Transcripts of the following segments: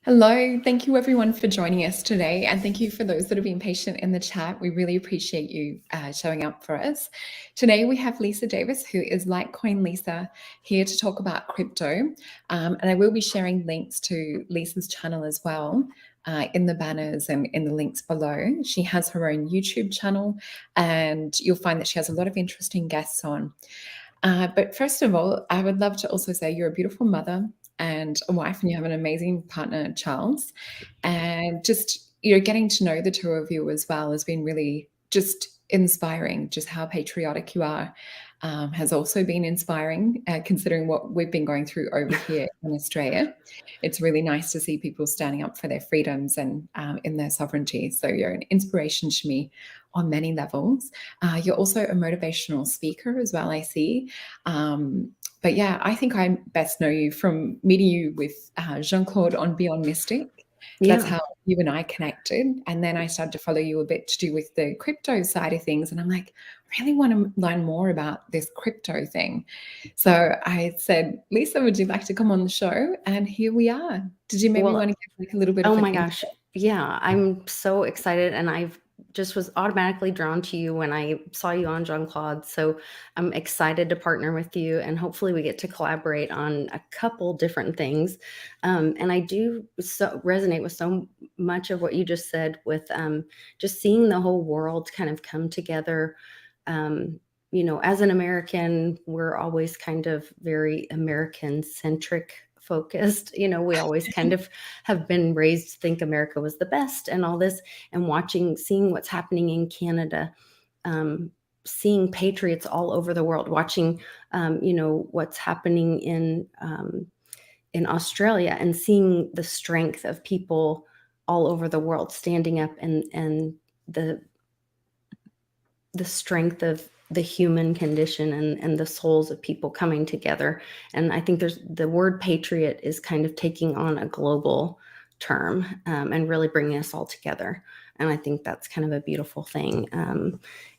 Hello, thank you everyone for joining us today, and thank you for those that have been patient in the chat. We really appreciate you showing up for us. Today we have Lisa Davis, who is Litecoin Lisa, here to talk about crypto, and I will be sharing links to Lisa's channel as well in the banners and in the links below. She has her own YouTube channel, and you'll find that she has a lot of interesting guests on. But first of all, I would love to also say you're a beautiful mother and a wife, and you have an amazing partner, Charles. And just, getting to know the two of you as well has been really just inspiring. Just how patriotic you are has also been inspiring, considering what we've been going through over here in Australia. It's really nice to see people standing up for their freedoms and in their sovereignty. So you're an inspiration to me on many levels. You're also a motivational speaker as well, I see. But yeah, I think I best know you from meeting you with Jean-Claude on Beyond Mystic. That's Yeah. how you and I connected. And then I started to follow you a bit to do with the crypto side of things. And I'm like, I really want to learn more about this crypto thing. So I said, Lisa, would you like to come on the show? And here we are. Did you maybe want Well, to give like a little bit oh of an my intro? gosh. Yeah, I'm so excited. And I've just was automatically drawn to you when I saw you on Jean-Claude. So I'm excited to partner with you, and hopefully we get to collaborate on a couple different things. And I do resonate with so much of what you just said with just seeing the whole world kind of come together. As an American, we're always kind of very American centric focused. We always kind of have been raised to think America was the best and all this, and seeing what's happening in Canada, seeing patriots all over the world, watching, what's happening in Australia, and seeing the strength of people all over the world standing up, and the strength of the human condition, and the souls of people coming together. And I think the word patriot is kind of taking on a global term, and really bringing us all together. And I think that's kind of a beautiful thing.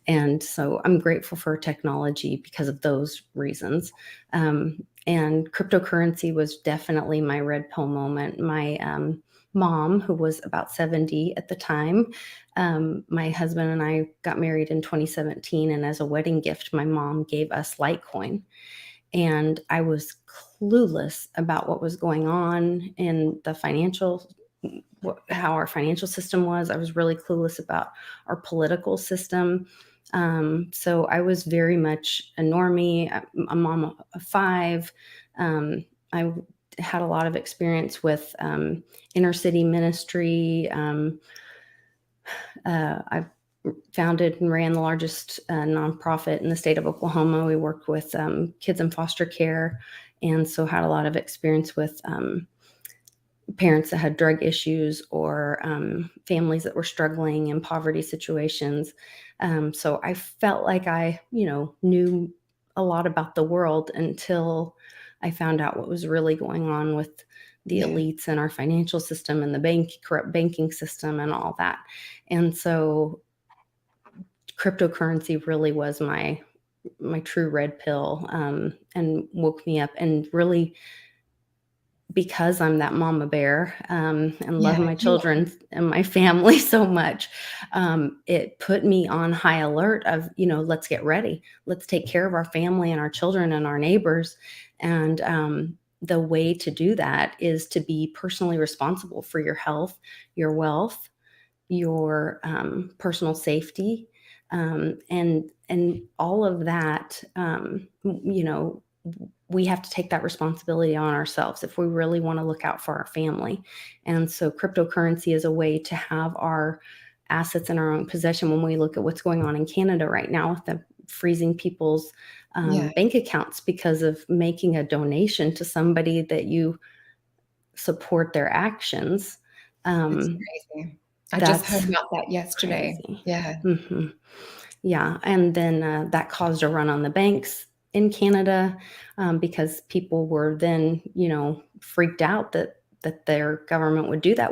And so I'm grateful for technology because of those reasons. And cryptocurrency was definitely my red pill moment. My mom, who was about 70 at the time, my husband and I got married in 2017, and as a wedding gift, my mom gave us Litecoin. And I was clueless about what was going on in the how our financial system was. I was really clueless about our political system. So I was very much a normie, a mom of five. I had a lot of experience with inner city ministry. I founded and ran the largest nonprofit in the state of Oklahoma. We worked with kids in foster care, and so had a lot of experience with parents that had drug issues, or families that were struggling in poverty situations. So I felt like I, knew a lot about the world until I found out what was really going on with the elites and our financial system and the corrupt banking system and all that. And so cryptocurrency really was my true red pill, and woke me up, and really, because I'm that mama bear, and love Yeah, my you are. children and my family so much, it put me on high alert of, let's get ready. Let's take care of our family and our children and our neighbors. And the way to do that is to be personally responsible for your health, your wealth, your personal safety, and all of that. We have to take that responsibility on ourselves if we really want to look out for our family. And so cryptocurrency is a way to have our assets in our own possession. When we look at what's going on in Canada right now with the freezing people's Yeah, bank accounts because of making a donation to somebody that you support their actions. it's Um, crazy. I just heard that's about that yesterday. crazy. Yeah. hmm Yeah. And then that caused a run on the banks in Canada, because people were then, freaked out that their government would do that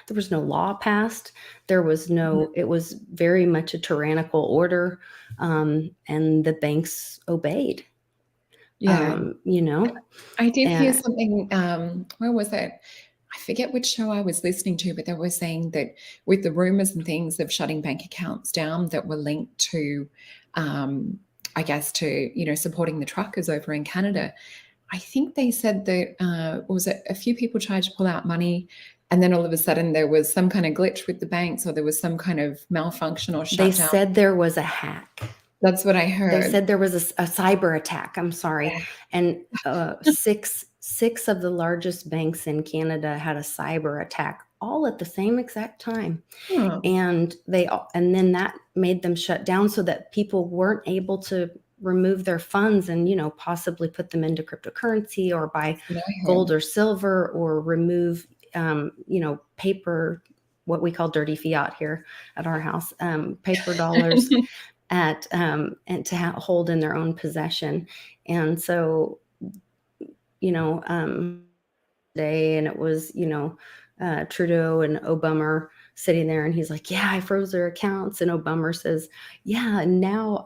there was no law passed. It was very much a tyrannical order, and the banks obeyed, Yeah. you know, I did hear and something, where was it? I forget which show I was listening to, but they were saying that with the rumors and things of shutting bank accounts down that were linked to, I guess, to, supporting the truckers over in Canada, I think they said that, was it a few people tried to pull out money, and then all of a sudden there was some kind of glitch with the banks, or there was some kind of malfunction or They shutdown. said there was a hack. That's what I They heard. said there was a cyber attack. I'm sorry. Yeah. And six of the largest banks in Canada had a cyber attack all at the same exact time. Oh, And then that made them shut down so that people weren't able to remove their funds and, possibly put them into cryptocurrency or buy that's what I gold heard. or silver or remove, paper, what we call dirty fiat here at our house, paper dollars and to hold in their own possession. And so, day, and it was, Trudeau and Obama sitting there, and he's like, yeah, I froze their accounts. And Obama says, yeah, now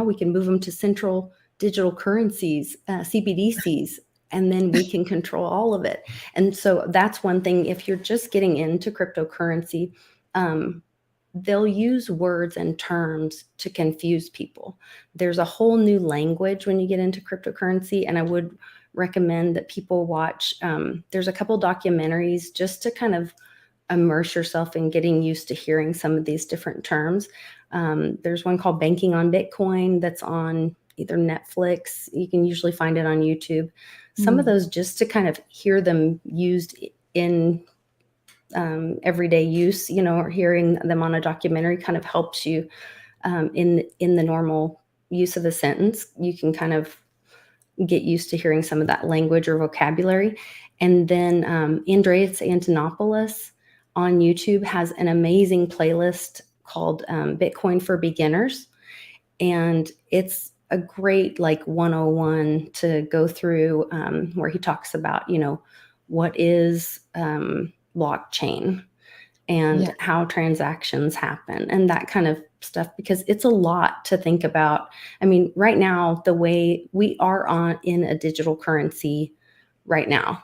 we can move them to central digital currencies, CBDCs, and then we can control all of it. And so that's one thing. If you're just getting into cryptocurrency, they'll use words and terms to confuse people. There's a whole new language when you get into cryptocurrency, and I would recommend that people watch. There's a couple documentaries just to kind of immerse yourself in getting used to hearing some of these different terms. There's one called Banking on Bitcoin that's on either Netflix. You can usually find it on YouTube. Some of those, just to kind of hear them used in everyday use, or hearing them on a documentary kind of helps you in the normal use of a sentence. You can kind of get used to hearing some of that language or vocabulary. And then Andreas Antonopoulos on YouTube has an amazing playlist called Bitcoin for Beginners. And it's a great 101 to go through, where he talks about, what is blockchain and how transactions happen and that kind of stuff, because it's a lot to think about. I mean, right now, the way we are in a digital currency right now,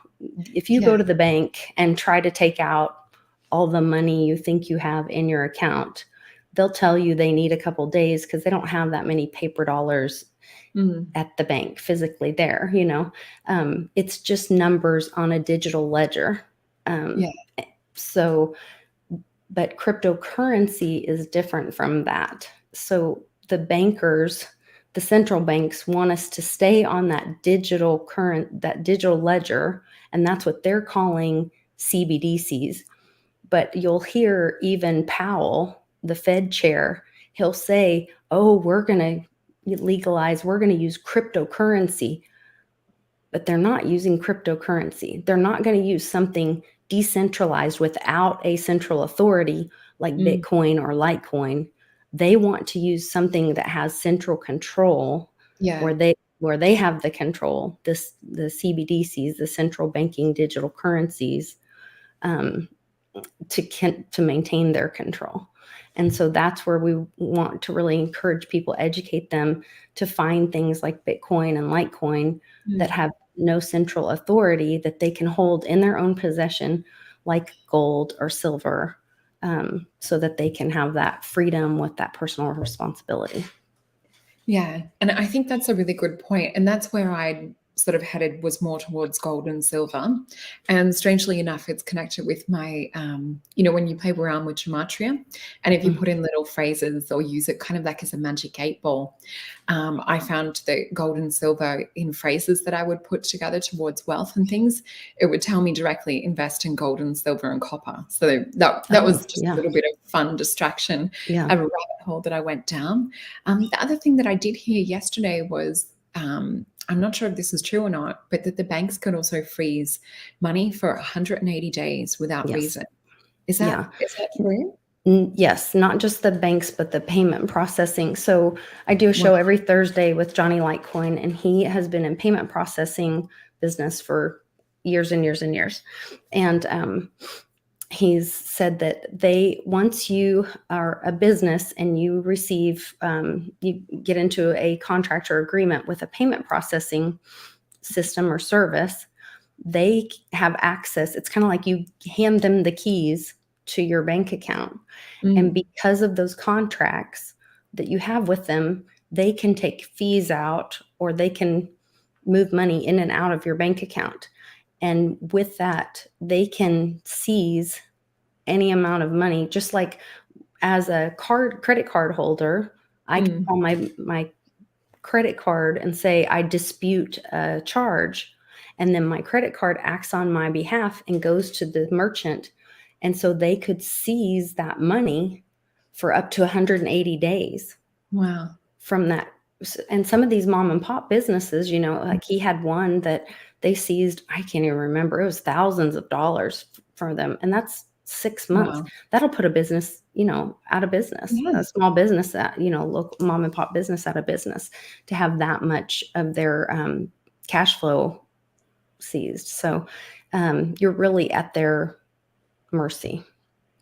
if you go to the bank and try to take out all the money you think you have in your account, they'll tell you they need a couple days because they don't have that many paper dollars at the bank physically there. It's just numbers on a digital ledger. So, but cryptocurrency is different from that. So the central banks want us to stay on that digital ledger, and that's what they're calling CBDCs. But you'll hear even Powell, the Fed chair, he'll say, oh, we're going to legalize, we're going to use cryptocurrency. But they're not using cryptocurrency. They're not going to use something decentralized without a central authority like Bitcoin or Litecoin. They want to use something that has central control, where they have the control, the CBDCs, the central banking digital currencies, to maintain their control. And so that's where we want to really encourage people, educate them to find things like Bitcoin and Litecoin that have no central authority, that they can hold in their own possession, like gold or silver, so that they can have that freedom with that personal responsibility. Yeah. And I think that's a really good point. And that's where I sort of headed, was more towards gold and silver. And strangely enough, it's connected with my, when you play around with gematria, and if you put in little phrases or use it kind of like as a magic 8-ball, I found that gold and silver in phrases that I would put together towards wealth and things, it would tell me directly, invest in gold and silver and copper. So that was just a little bit of fun distraction, a rabbit hole that I went down. The other thing that I did hear yesterday was, I'm not sure if this is true or not, but that the banks could also freeze money for 180 days without reason. Is that true? Yes, not just the banks, but the payment processing. So I do a show every Thursday with Johnny Litecoin, and he has been in payment processing business for years and years and years. And he's said that once you are a business and you receive, you get into a contract or agreement with a payment processing system or service, they have access. It's kind of like you hand them the keys to your bank account. And Mm. because of those contracts that you have with them, they can take fees out, or they can move money in and out of your bank account. And with that, they can seize any amount of money. Just like as a credit card holder, I can Mm. call my credit card and say I dispute a charge, and then my credit card acts on my behalf and goes to the merchant, and so they could seize that money for up to 180 days Wow. from that. And some of these mom and pop businesses, like he had one that they seized, I can't even remember, it was thousands of dollars for them, and that's 6 months. Wow. That'll put a business, out of business, Yeah. a small business, that local mom and pop business, out of business, to have that much of their cash flow seized. So you're really at their mercy.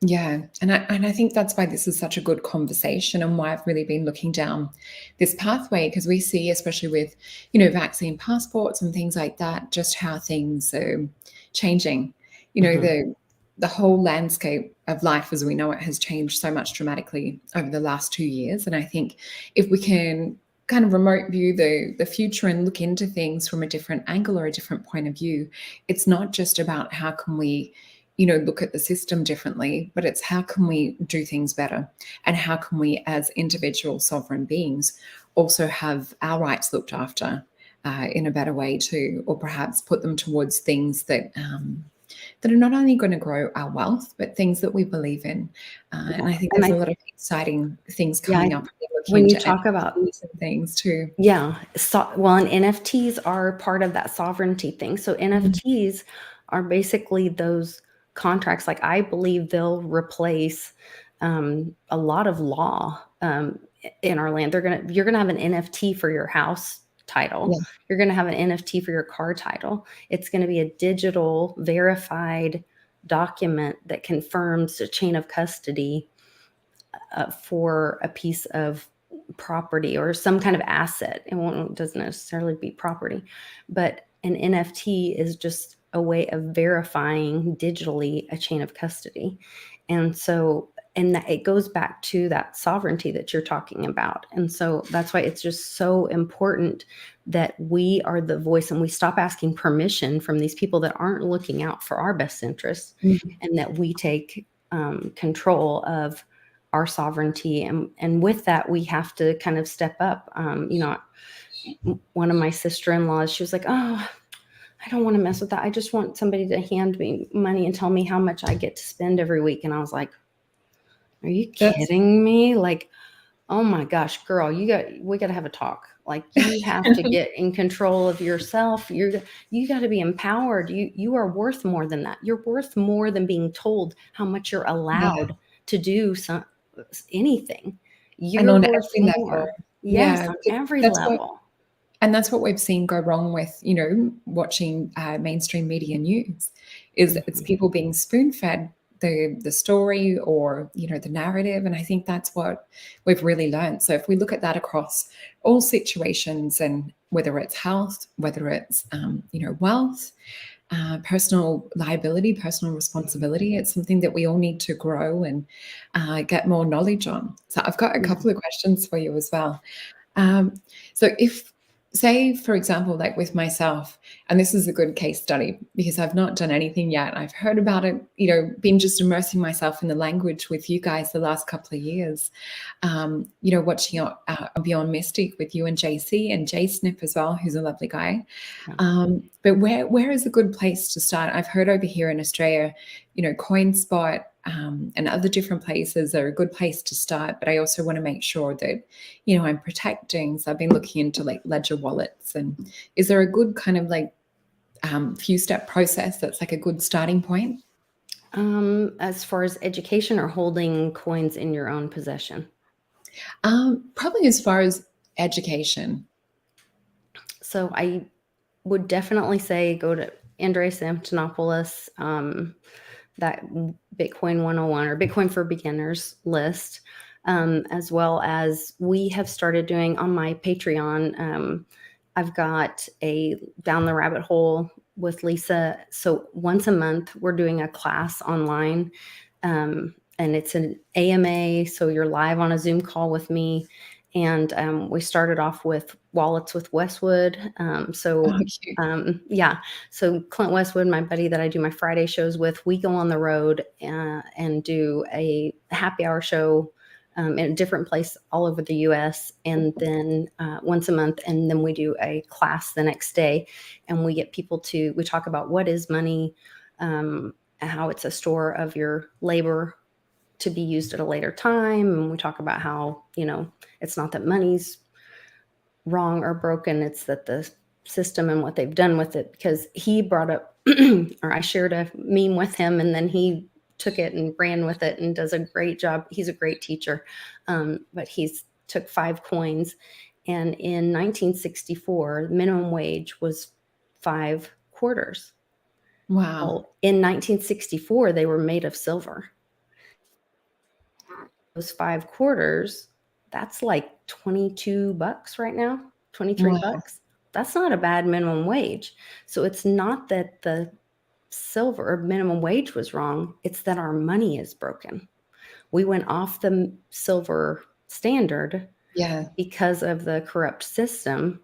Yeah. And I think that's why this is such a good conversation, and why I've really been looking down this pathway, because we see, especially with, vaccine passports and things like that, just how things are changing. Mhm. The whole landscape of life as we know it has changed so much dramatically over the last 2 years. And I think if we can kind of remote view the future and look into things from a different angle or a different point of view, it's not just about how can we look at the system differently, but it's how can we do things better, and how can we, as individual sovereign beings, also have our rights looked after in a better way too, or perhaps put them towards things that are not only going to grow our wealth, but things that we believe in. And I think And there's a lot of exciting things yeah, coming up. We're looking when you into talk about, NFTs and things too. yeah, well, and NFTs are part of that sovereignty thing. So Mhm. NFTs are basically those contracts. Like, I believe they'll replace a lot of law in our land. You're gonna have an NFT for your house title. Yeah. You're gonna have an NFT for your car title. It's gonna be a digital verified document that confirms a chain of custody for a piece of property or some kind of asset. It doesn't necessarily be property, but an NFT is just a way of verifying digitally a chain of custody. And so, and that it goes back to that sovereignty that you're talking about. And so that's why it's just so important that we are the voice, and we stop asking permission from these people that aren't looking out for our best interests, Mhm. and that we take control of our sovereignty. And with that, we have to kind of step up. One of my sister-in-laws, she was like, oh, I don't want to mess with that. I just want somebody to hand me money and tell me how much I get to spend every week. And I was like, are you That's kidding me? Like, oh my gosh, girl, we got to have a talk. Like, you have to get in control of yourself. You got to be empowered. You are worth more than that. You're worth more than being told how much you're yeah. allowed to do anything. And You're on worth every level. more. Yes, Yeah. on every That's what level. And that's what we've seen go wrong with, watching mainstream media news, is it's Mhm. people being spoon-fed the story, or, the narrative. And I think that's what we've really learned. So if we look at that across all situations, and whether it's health, whether it's, wealth, personal liability, personal responsibility, it's something that we all need to grow and get more knowledge on. So I've got a Yeah. couple of questions for you as well. Um, so if, say, for example, like with myself, and this is a good case study because I've not done anything yet. I've heard about it, been just immersing myself in the language with you guys the last couple of years. Watching Beyond Mystic with you and JC and Jay Snip as well, who's a lovely guy. Yeah. But where is a good place to start? I've heard over here in Australia, CoinSpot and other different places are a good place to start. But I also want to make sure that, I'm protecting. So I've been looking into like ledger wallets. And is there a good kind of like few step process that's like a good starting point? As far as education, or holding coins in your own possession? Probably as far as education. So I would definitely say go to Andreas Antonopoulos, that Bitcoin 101 or Bitcoin for Beginners list, as well as we have started doing on my Patreon. I've got a Down the Rabbit Hole with Lisa. So once a month, we're doing a class online, and it's an AMA. So you're live on a Zoom call with me. And we started off with Wallets with Westwood. Yeah. So Clint Westwood, my buddy that I do my Friday shows with, we go on the road and do a happy hour show in a different place all over the US, and then once a month. And then we do a class the next day, and we get people we talk about what is money, how it's a store of your labor to be used at a later time. And we talk about how, it's not that money's wrong or broken, it's that the system and what they've done with it. Because he brought up, or I shared a meme with him, and then he took it and ran with it and does a great job. He's a great teacher, but he's took 5 coins. And in 1964, minimum wage was 5 quarters. Wow. Well, in 1964, they were made of silver. Those 5 quarters, that's like $22 right now, 23 Wow. bucks. That's not a bad minimum wage. So it's not that the silver or minimum wage was wrong. It's that our money is broken. We went off the silver standard because of the corrupt system.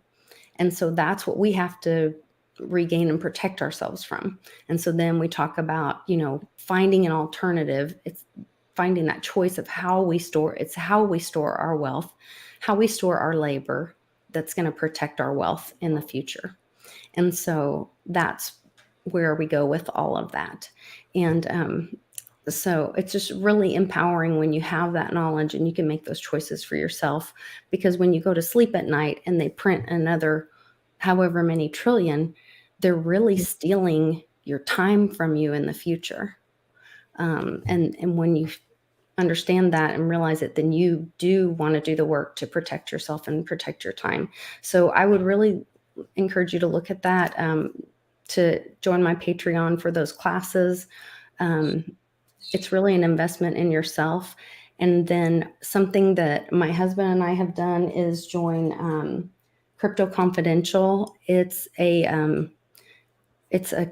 And so that's what we have to regain and protect ourselves from. And so then we talk about, finding an alternative. It's finding that choice of how we store. It's how we store our wealth, how we store our labor that's going to protect our wealth in the future. And so that's where we go with all of that. And so it's just really empowering when you have that knowledge and you can make those choices for yourself. Because when you go to sleep at night and they print another however many trillion, they're really stealing your time from you in the future. And when you understand that and realize it, then you do want to do the work to protect yourself and protect your time. So I would really encourage you to look at that, to join my Patreon for those classes. It's really an investment in yourself. And then something that my husband and I have done is join Crypto Confidential. It's a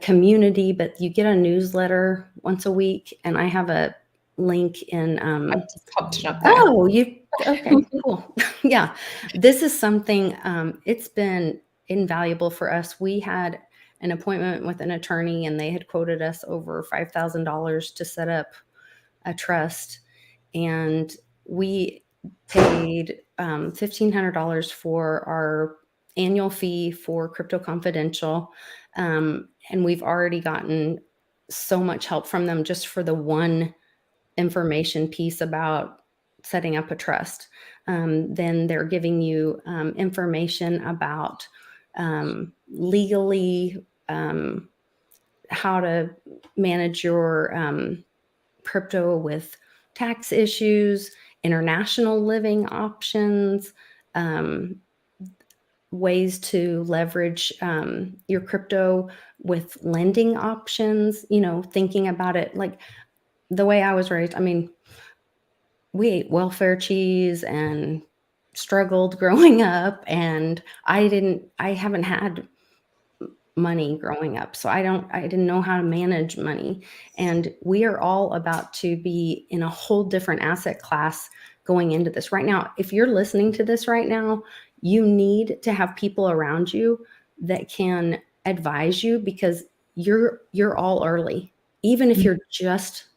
community, but you get a newsletter once a week, and I have a link in. I just popped it up there. Oh, okay, cool. Yeah, this is something. It's been invaluable for us. We had an appointment with an attorney, and they had quoted us over $5,000 to set up a trust, and we paid $1,500 for our annual fee for Crypto Confidential. And we've already gotten so much help from them just for the one information piece about setting up a trust. Then they're giving you information about legally how to manage your crypto with tax issues, international living options, ways to leverage your crypto with lending options, thinking about it like the way I was raised. I mean, we ate welfare cheese and struggled growing up, and I haven't had money growing up. So I didn't know how to manage money. And we are all about to be in a whole different asset class going into this right now. If you're listening to this right now, you need to have people around you that can advise you, because you're all early. Even if you're just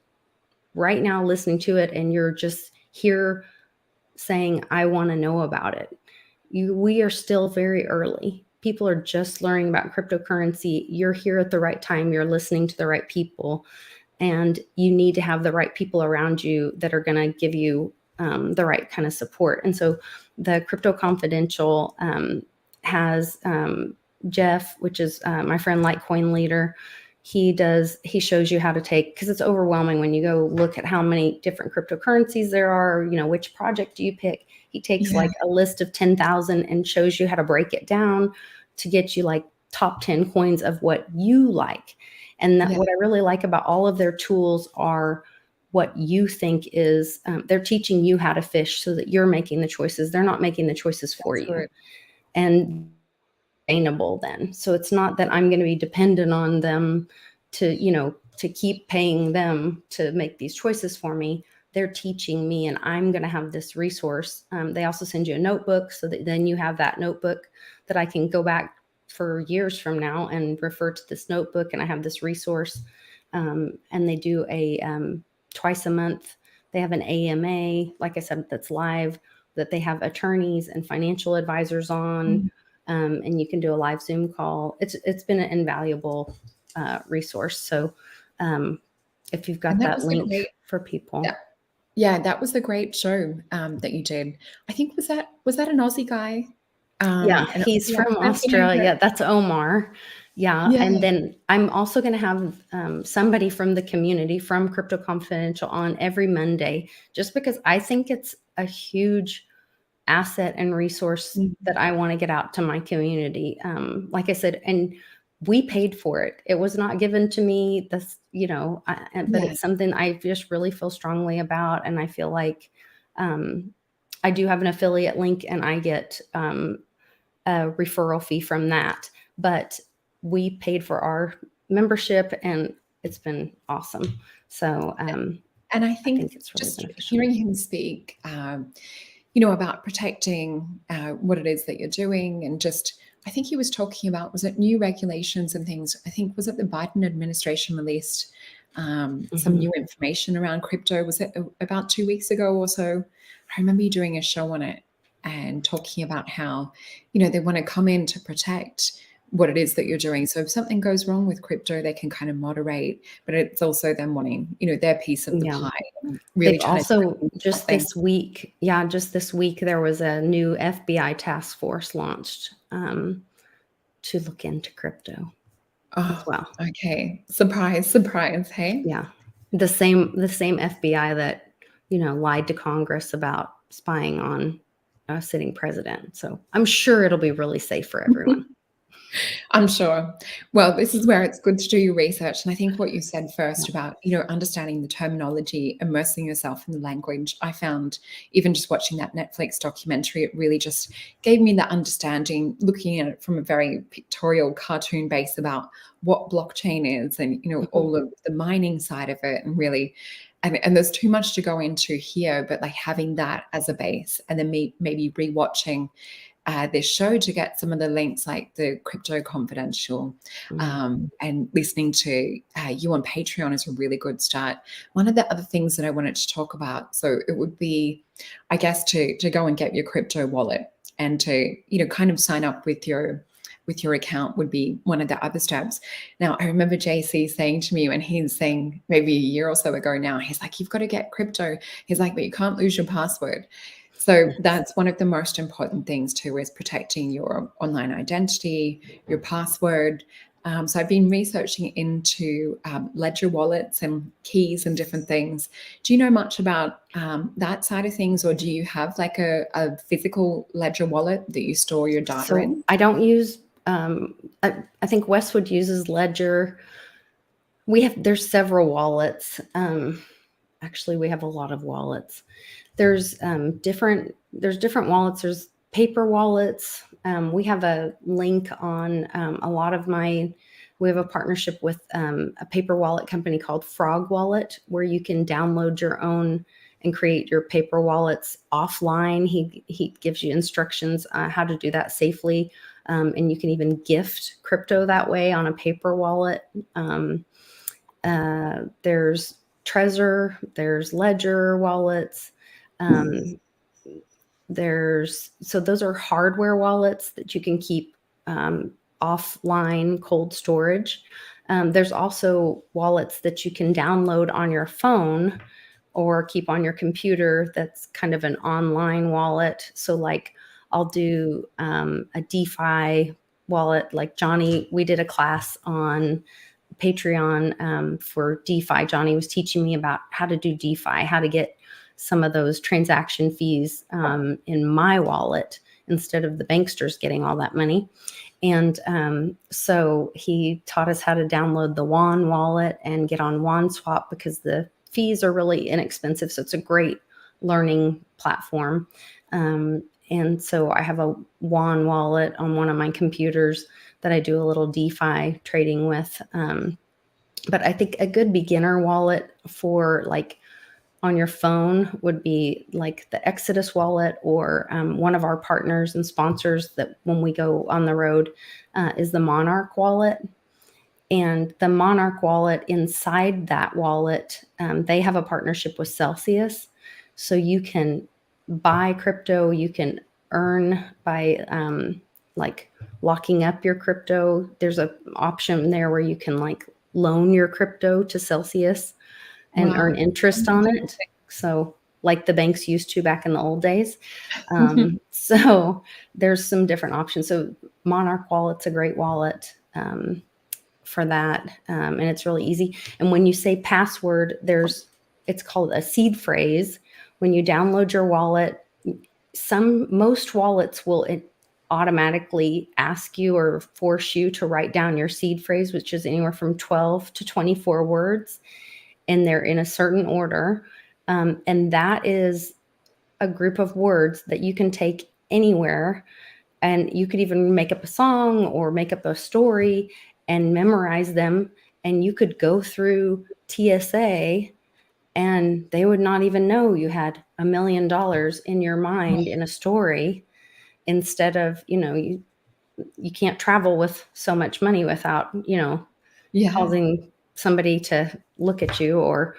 right now listening to it and you're just here saying, I want to know about it. We are still very early. People are just learning about cryptocurrency. You're here at the right time. You're listening to the right people, and you need to have the right people around you that are going to give you the right kind of support. And so the Crypto Confidential has Jeff, which is my friend Litecoin leader. He shows you how to take, because it's overwhelming when you go look at how many different cryptocurrencies there are, which project do you pick? He takes like a list of 10,000 and shows you how to break it down to get you like top 10 coins of what you like. And what I really like about all of their tools are what you think is, they're teaching you how to fish so that you're making the choices. They're not making the choices for you. And sustainable then. So it's not that I'm going to be dependent on them to, to keep paying them to make these choices for me. They're teaching me, and I'm going to have this resource. They also send you a notebook, so that then you have that notebook that I can go back for years from now and refer to this notebook, and I have this resource. And they do a twice a month. They have an AMA, like I said, that's live, that they have attorneys and financial advisors on, and you can do a live Zoom call. It's been an invaluable resource. So if you've got And that that was a link great, for people. yeah, that was a great show that you did. I think was that an Aussie guy? Yeah, An he's Aussie from accent in it, Australia. That's Omar. Yeah. yeah, And then I'm also going to have somebody from the community from Crypto Confidential on every Monday, just because I think it's a huge asset and resource that I want to get out to my community. Like I said, and we paid for it. It was not given to me. That's, but yeah, it's something I just really feel strongly about. And I feel like I do have an affiliate link, and I get a referral fee from that. But we paid for our membership, and it's been awesome. So and I I think think it's really just beneficial. hearing him speak, about protecting what it is that you're doing, and just I think he was talking about, was it new regulations and things? I think was it the Biden administration released some Mhm. new information around crypto? Was it about 2 weeks ago or so? I remember you doing a show on it and talking about how they want to come in to protect what it is that you're doing. So if something goes wrong with crypto, they can kind of moderate, but it's also them wanting their piece of the Yeah. pie and really They've trying to turn also it into just something. this week, there was a new FBI task force launched to look into crypto as Oh, well. okay. Surprise, surprise, hey? Yeah, the same FBI that lied to Congress about spying on a sitting president. So I'm sure it'll be really safe for everyone. I'm sure. Well, this is where it's good to do your research. And I think what you said Yeah. first about, understanding the terminology, immersing yourself in the language, I found even just watching that Netflix documentary, it really just gave me that understanding, looking at it from a very pictorial cartoon base about what blockchain is and, Mhm. all of the mining side of it and really and there's too much to go into here, but like having that as a base and then maybe rewatching this show to get some of the links like the Crypto Confidential, Mm. and listening to you on Patreon is a really good start. One of the other things that I wanted to talk about, so it would be, I guess, to go and get your crypto wallet and to kind of sign up with your account would be one of the other steps. Now, I remember JC saying to me when he's saying maybe a year or so ago now, he's like, you've got to get crypto. He's like, but you can't lose your password. So Yes. that's one of the most important things too, is protecting your online identity, your password. So I've been researching into ledger wallets and keys and different things. Do you know much about that side of things, or do you have like a physical ledger wallet that you store your data So in? I don't use. I think Westwood uses Ledger. There's several wallets. Actually, we have a lot of wallets. There's different wallets. There's paper wallets. We have a link on a lot of my. We have a partnership with a paper wallet company called Frog Wallet, where you can download your own and create your paper wallets offline. He gives you instructions how to do that safely, and you can even gift crypto that way on a paper wallet. There's Trezor, there's Ledger wallets. Um, so those are hardware wallets that you can keep offline cold storage. There's also wallets that you can download on your phone or keep on your computer. That's kind of an online wallet. So like I'll do a DeFi wallet. Like Johnny, we did a class on Patreon for DeFi. Johnny was teaching me about how to do DeFi, how to get some of those transaction fees in my wallet instead of the banksters getting all that money. And so he taught us how to download the WAN wallet and get on WANSwap because the fees are really inexpensive. So it's a great learning platform. And so I have a WAN wallet on one of my computers that I do a little DeFi trading with. But I think a good beginner wallet for like on your phone would be like the Exodus wallet, or one of our partners and sponsors that when we go on the road is the Monarch wallet. And the Monarch wallet, inside that wallet, they have a partnership with Celsius. So you can buy crypto, you can earn by like locking up your crypto. There's an option there where you can like loan your crypto to Celsius and earn Wow. interest on it. So like the banks used to back in the old days. So there's some different options. So Monarch wallet's a great wallet for that. And it's really easy. And when you say password, it's called a seed phrase. When you download your wallet, most wallets will automatically ask you or force you to write down your seed phrase, which is anywhere from 12 to 24 words. And they're in a certain order. And that is a group of words that you can take anywhere. And you could even make up a song or make up a story and memorize them. And you could go through TSA and they would not even know you had $1 million in your mind in a story. Instead of, you can't travel with so much money without, Yeah. causing somebody to look at you, or,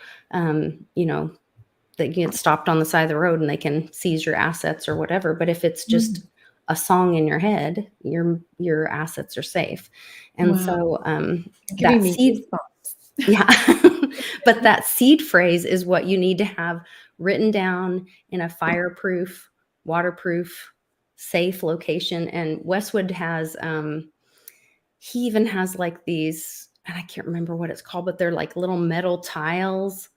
they get stopped on the side of the road and they can seize your assets or whatever. But if it's just a song in your head, your assets are safe. And Wow. so You're that giving me seed, goosebumps. yeah, but that seed phrase is what you need to have written down in a fireproof, waterproof, safe location. And Westwood has, he even has like these, and I can't remember what it's called, but they're like little metal tiles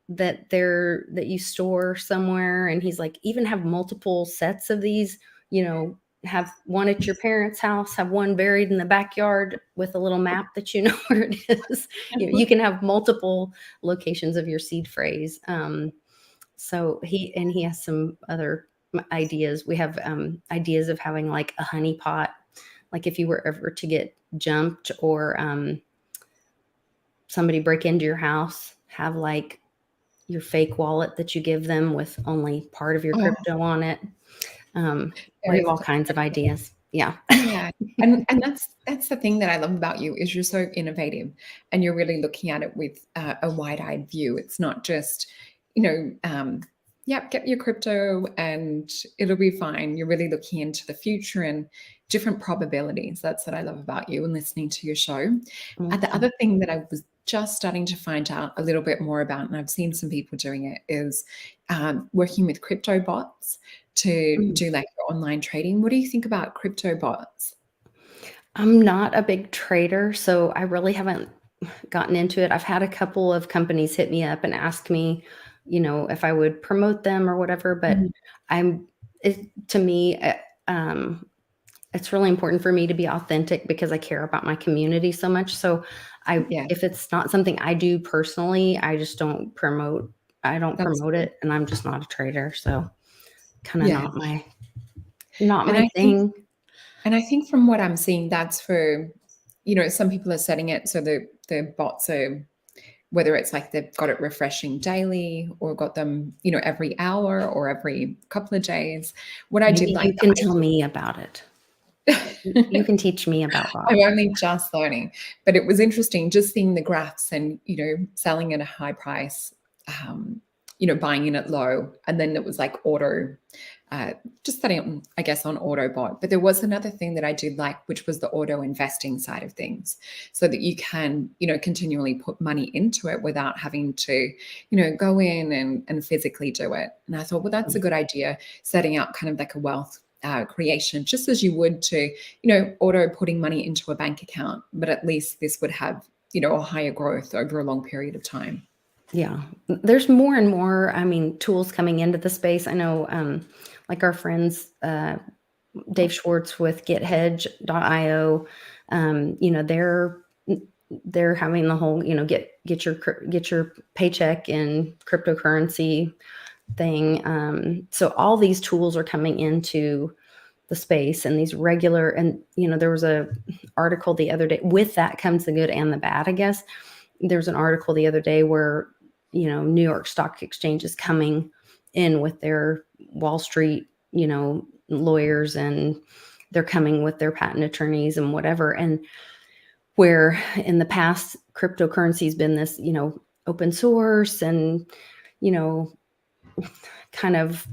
that you store somewhere. And he's like, even have multiple sets of these, have one at your parents' house, have one buried in the backyard with a little map that you know where it is. You can have multiple locations of your seed phrase. So he has some other ideas. We have ideas of having like a honey pot, like if you were ever to get jumped or somebody break into your house, have like your fake wallet that you give them with only part of your Oh, crypto on it. We very have all kinds of ideas. Yeah. Yeah. And that's the thing that I love about you is you're so innovative and you're really looking at it with a wide-eyed view. It's not just, yeah, get your crypto and it'll be fine. You're really looking into the future and different probabilities. That's what I love about you and listening to your show. And the other thing that I was just starting to find out a little bit more about, and I've seen some people doing it, is working with crypto bots to do like your online trading. What do you think about crypto bots? I'm not a big trader, so I really haven't gotten into it. I've had a couple of companies hit me up and ask me, if I would promote them or whatever, but to me, it's really important for me to be authentic because I care about my community so much. So Yeah, if it's not something I do personally, I just don't promote. I don't that's promote good. it, and I'm just not a trader. So kind of Yeah. not And my I think thing. and I think from what I'm seeing, that's for, some people are setting it so the bots are, whether it's like they've got it refreshing daily or got them, every hour or every couple of days. What I did Maybe like you can tell me about it. You the can teach me about that. I'm only just learning, but it was interesting just seeing the graphs and, selling at a high price, buying in at low. And then it was like uh, just setting up, I guess, on auto bot. But there was another thing that I did like, which was the auto investing side of things, so that you can, continually put money into it without having to, go in and physically do it. And I thought, well, that's a good idea, setting up kind of like a wealth creation, just as you would to, auto putting money into a bank account. But at least this would have, a higher growth over a long period of time. Yeah, there's more and more, tools coming into the space. I know, like our friends, Dave Schwartz with GetHedge.io, they're having the whole, get your paycheck in cryptocurrency. thing. So all these tools are coming into the space, and these regular, and there was a article the other day. With that comes the good and the bad, I guess. There's an article the other day where New York Stock Exchange is coming in with their Wall Street lawyers, and they're coming with their patent attorneys and whatever. And where in the past cryptocurrency has been this open source and kind of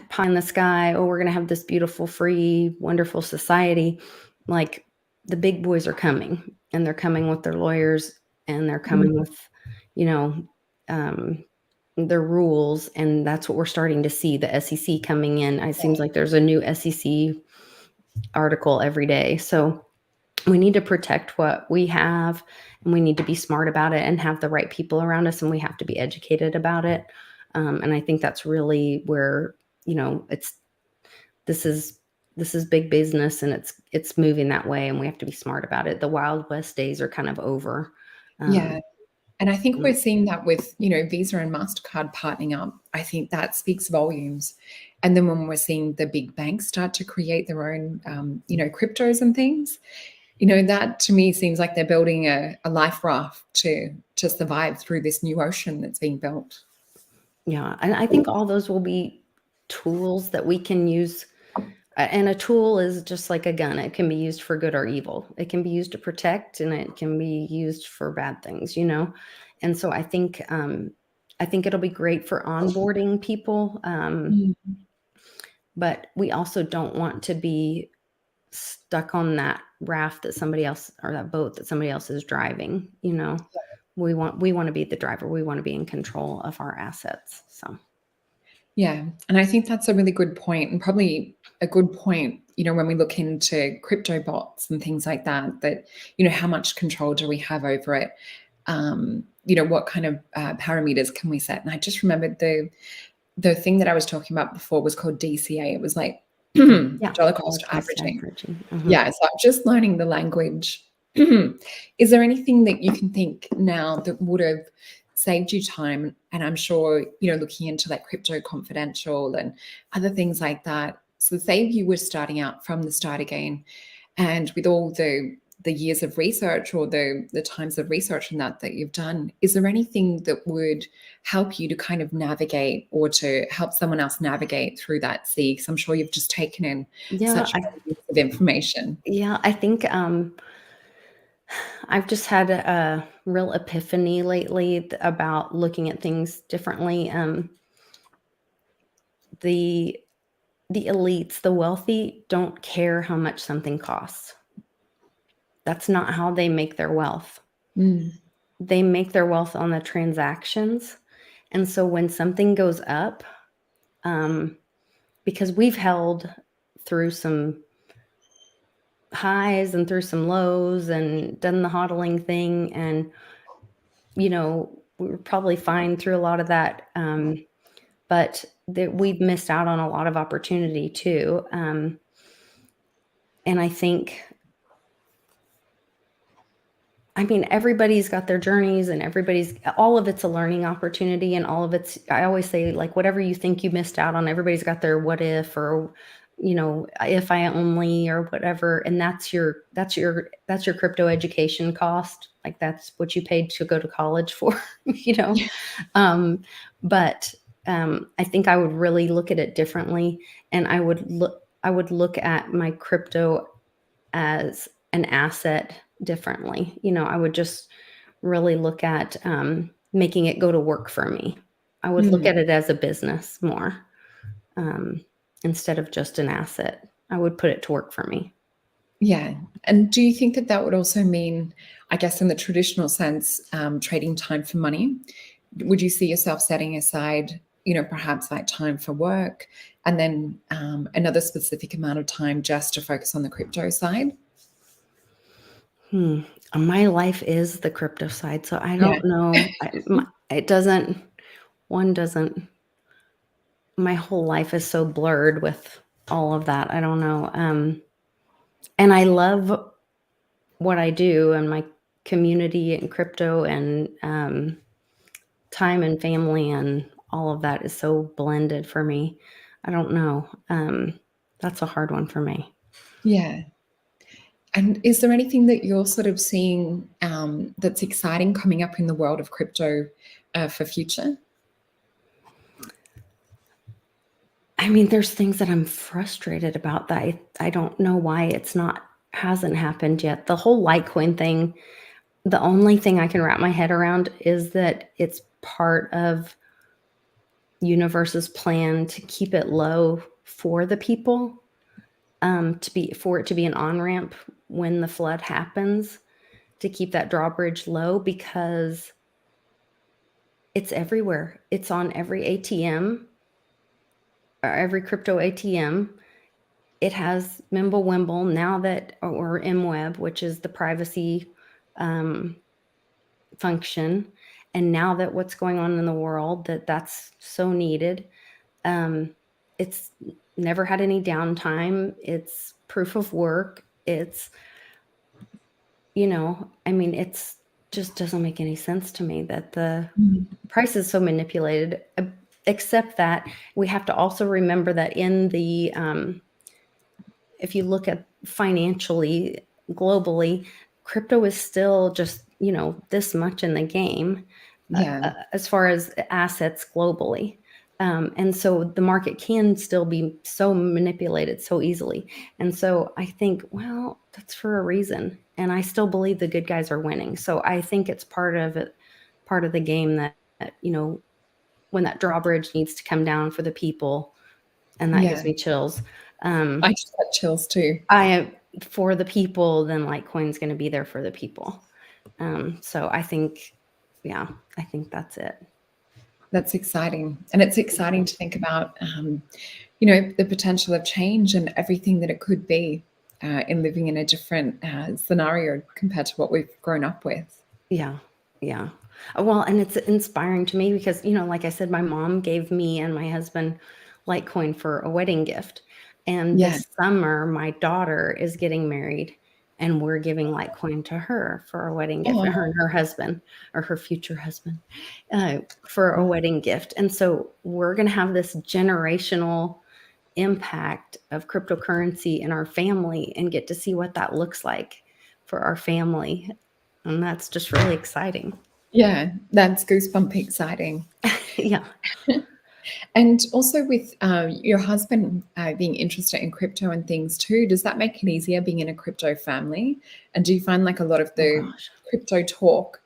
pie in the sky, oh, we're going to have this beautiful, free, wonderful society. Like, the big boys are coming, and they're coming with their lawyers, and they're coming with, their rules. And that's what we're starting to see, the SEC coming in. It seems like there's a new SEC article every day. So we need to protect what we have, and we need to be smart about it and have the right people around us, and we have to be educated about it. And I think that's really where, this is big business, and it's moving that way, and we have to be smart about it. The Wild West days are kind of over. Yeah. And I think we're seeing that with, Visa and MasterCard partnering up. I think that speaks volumes. And then when we're seeing the big banks start to create their own, cryptos and things, that to me seems like they're building a life raft to survive through this new ocean that's being built. Yeah. And I think all those will be tools that we can use. And a tool is just like a gun. It can be used for good or evil. It can be used to protect, and it can be used for bad things, And so I think it'll be great for onboarding people. But we also don't want to be stuck on that raft that somebody else, or that boat that somebody else is driving. We want to be the driver. We want to be in control of our assets. So. Yeah. And I think that's a really good point, and probably a good point, when we look into crypto bots and things like that, how much control do we have over it? What kind of parameters can we set? And I just remembered the thing that I was talking about before was called DCA. It was like dollar cost averaging. Yeah. So I'm just learning the language. Is there anything that you can think now that would have saved you time? And I'm sure, looking into like Crypto Confidential and other things like that. So say you were starting out from the start again, and with all the years of research, or the times of research and that you've done, is there anything that would help you to kind of navigate, or to help someone else navigate through that sea? Because I'm sure you've just taken in such a lot of information. Yeah, I think I've just had a real epiphany lately about looking at things differently. The elites, the wealthy, don't care how much something costs. That's not how they make their wealth. They make their wealth on the transactions. And so when something goes up, because we've held through some highs and through some lows and done the hodling thing, and we were probably fine through a lot of that, but we've missed out on a lot of opportunity too. And I think, everybody's got their journeys, and all of it's a learning opportunity, and all of it's, I always say, like, whatever you think you missed out on, everybody's got their what if, or if I only, or whatever. And that's your crypto education cost. Like, that's what you paid to go to college for, But I think I would really look at it differently. And I would look at my crypto as an asset differently. I would just really look at making it go to work for me. I would look at it as a business more. Instead of just an asset. I would put it to work for me. Yeah. And do you think that would also mean, I guess, in the traditional sense, trading time for money? Would you see yourself setting aside, perhaps like time for work, and then another specific amount of time just to focus on the crypto side? My life is the crypto side, so I don't know. My whole life is so blurred with all of that. I don't know. And I love what I do, and my community and crypto, and time and family and all of that is so blended for me. I don't know. That's a hard one for me. Yeah. And is there anything that you're sort of seeing that's exciting coming up in the world of crypto for future? I mean, there's things that I'm frustrated about that I don't know why hasn't happened yet. The whole Litecoin thing, the only thing I can wrap my head around is that it's part of universe's plan to keep it low for the people, for it to be an on-ramp when the flood happens, to keep that drawbridge low, because it's everywhere. It's on every ATM, or every crypto ATM. It has Mimblewimble now that, or MWeb, which is the privacy function. And now that what's going on in the world, that's so needed. It's never had any downtime. It's proof of work. It's, I mean, it's just doesn't make any sense to me that the price is so manipulated, except that we have to also remember that in the, if you look at financially, globally, crypto is still just, this much in the game, Yeah. as far as assets globally. And so the market can still be so manipulated so easily. And so I think, well, that's for a reason. And I still believe the good guys are winning. So I think it's part of the game that, when that drawbridge needs to come down for the people, and that gives me chills. I just got chills too. For the people, then Litecoin's going to be there for the people. So I think that's it. That's exciting. And it's exciting to think about, the potential of change and everything that it could be in living in a different scenario compared to what we've grown up with. Yeah. Yeah. Well, and it's inspiring to me because, like I said, my mom gave me and my husband Litecoin for a wedding gift. And Yeah. this summer, my daughter is getting married, and we're giving Litecoin to her for a wedding gift, Oh, her and her husband, or her future husband, for a wedding gift. And so we're going to have this generational impact of cryptocurrency in our family and get to see what that looks like for our family. And that's just really exciting. yeah, that's goosebump exciting. Yeah. And also with your husband being interested in crypto and things too, does that make it easier being in a crypto family? And do you find like a lot of Oh the gosh. crypto talk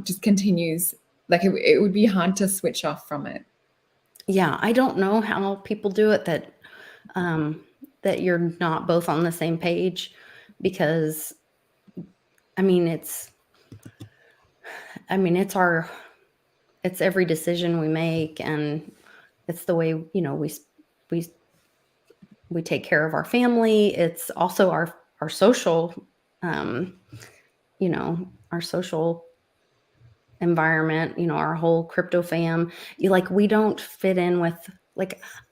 just continues, like it would be hard to switch off from it? Yeah, I don't know how people do it that you're not both on the same page, because I mean it's every decision we make, and it's the way, we take care of our family. It's also our social, our social environment, our whole crypto fam. We don't fit in with,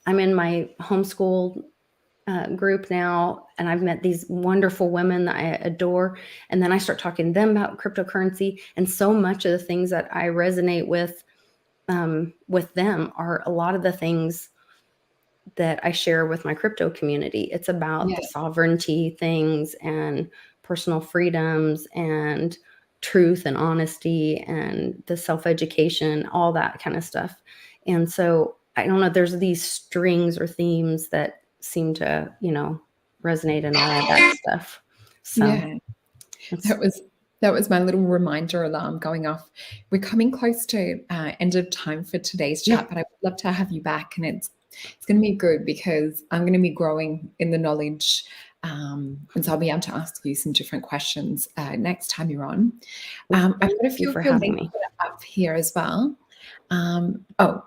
I'm in my homeschool group now, and I've met these wonderful women that I adore. And then I start talking to them about cryptocurrency, and so much of the things that I resonate with them are a lot of the things that I share with my crypto community. It's about Yeah. the sovereignty things and personal freedoms and truth and honesty and the self-education, all that kind of stuff. And so I don't know, there's these strings or themes that seem to, resonate in all of that stuff. So Yeah. That was my little reminder alarm going off. We're coming close to end of time for today's yeah, chat, but I would love to have you back, and it's going to be good because I'm going to be growing in the knowledge, and so I'll be able to ask you some different questions next time you're on. I've thank got a you few of for your having links me. that are up here as well. Oh,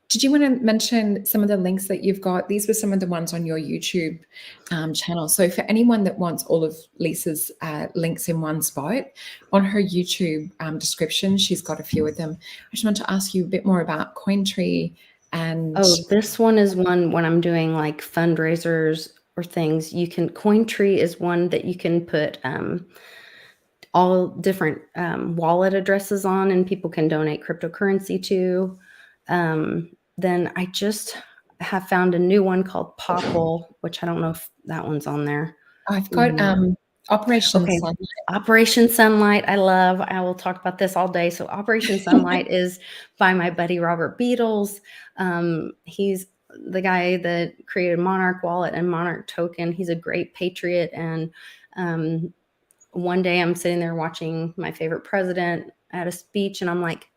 did you want to mention some of the links that you've got? These were some of the ones on your YouTube channel. So for anyone that wants all of Lisa's links in one spot, on her YouTube description, she's got a few of them. I just want to ask you a bit more about CoinTree and This one is one when I'm doing like fundraisers or things. CoinTree is one that you can put all different wallet addresses on, and people can donate cryptocurrency to. Then I just have found a new one called Popple, which I don't know if that one's on there. I've got Operation Okay. Sunlight. Operation Sunlight, I love. I will talk about this all day. So Operation Sunlight is by my buddy Robert Beatles. He's the guy that created Monarch Wallet and Monarch Token. He's a great patriot. And one day I'm sitting there watching my favorite president at a speech, and I'm like,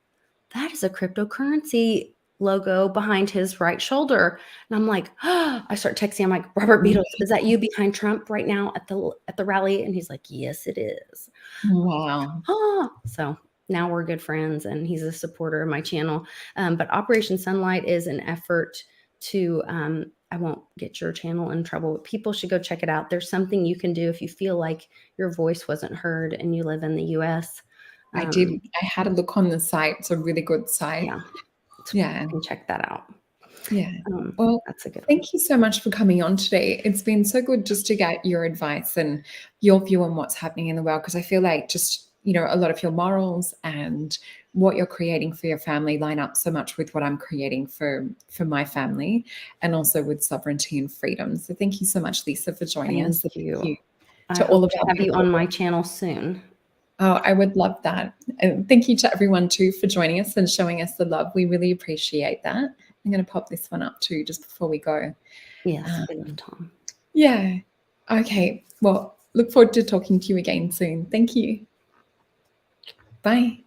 that is a cryptocurrency logo behind his right shoulder. And I'm like, oh, I start texting. I'm like, Robert Beatles, is that you behind Trump right now at the rally? And he's like, yes, it is. Wow. Oh, so now we're good friends, and he's a supporter of my channel. But Operation Sunlight is an effort to, I won't get your channel in trouble, but people should go check it out. There's something you can do if you feel like your voice wasn't heard and you live in the US. I did. I had a look on the site. It's a really good site. Yeah. Yeah. You can check that out. Yeah. Well, that's a good one. Thank you so much for coming on today. It's been so good just to get your advice and your view on what's happening in the world, because I feel like just, a lot of your morals and what you're creating for your family line up so much with what I'm creating for my family, and also with sovereignty and freedom. So thank you so much, Lisa, for joining us. Thank you. To all of I have you on my channel soon. Oh, I would love that. And thank you to everyone too for joining us and showing us the love. We really appreciate that. I'm going to pop this one up too just before we go. Yes, I love Tom. Yeah. Okay. Well, look forward to talking to you again soon. Thank you. Bye.